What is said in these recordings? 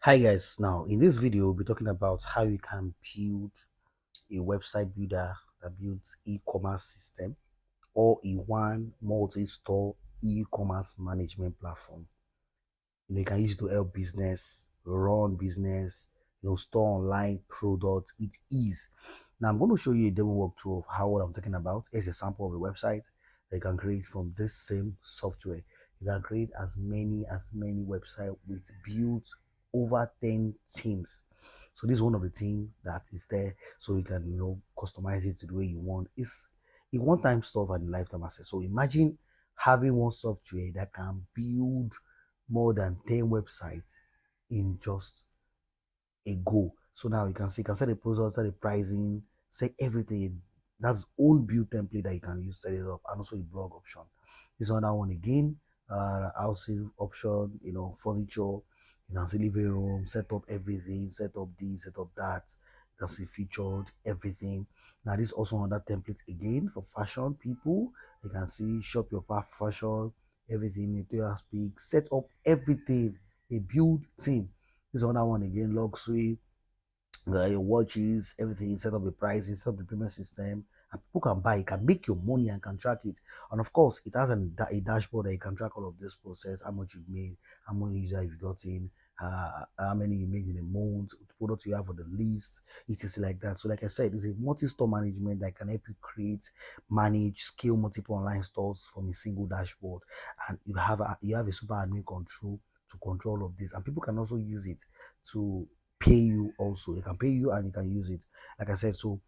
Hi guys, now in this video we'll be talking about how you can build a website builder that builds e-commerce system or a one multi-store e-commerce management platform. You can use it to help business, run business, store online products with ease. Now I'm going to show you a demo walkthrough of how what I'm talking about is a sample of a website that you can create from this same software. You can create as many websites with builds over 10 themes. So this is one of the theme that is there, so you can customize it to the way you want. It's a one-time stuff and a lifetime access. So imagine having one software that can build more than 10 websites in just a go. So now you can set the process, set the pricing, set everything. That's own build template that you can use, set it up, and also a blog option. This other one again, housing option, furniture. You can see living room, set up everything, set up this, set up that. You can see featured everything. Now this is also another template again for fashion people. You can see shop your path fashion, everything, material speak, set up everything, a build team. This other one again, luxury, your watches, everything, set up the pricing, set up the payment system, and people can buy, you can make your money and can track it. And of course, it has a dashboard that you can track all of this process, how much you've made, how many users you've gotten, how many you made in a month, the products you have on the list, it is like that. So like I said, it's a multi-store management that can help you create, manage, scale multiple online stores from a single dashboard. And you have a super admin control to control all of this, and people can also use it to pay you also. They can pay you and you can use it. Like I said, so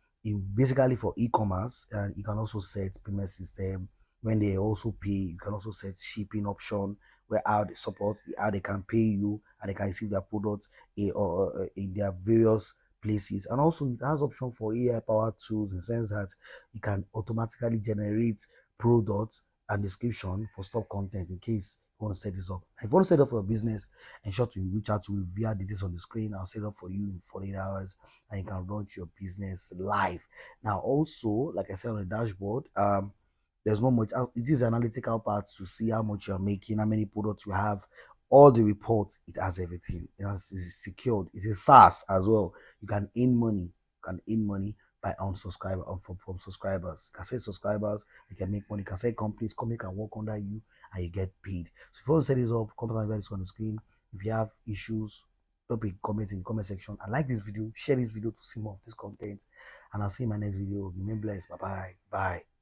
basically for e-commerce, and you can also set payment system. When they also pay, you can also set shipping option where how they support, how they can pay you and they can receive their products in their various places. And also it has option for AI powered tools in the sense that it can automatically generate products and description for stock content in case you want to set this up. If you want to set up for a business, ensure to reach out to me via details on the screen. I'll set up for you in 48 hours and you can launch your business live. Now, also, like I said on the dashboard, there's not much. It is analytical part to see how much you're making, how many products you have, all the reports. It has everything. It's secured. It's a SaaS as well. You can earn money. You can earn money by unsubscriber from subscribers. You can say subscribers, you can make money. You can say company can work under you and you get paid. So if you want to set this up, contact me on the screen. If you have issues, drop a comment in the comment section. And like this video, share this video to see more of this content. And I'll see you in my next video. Remain blessed. Bye bye. Bye.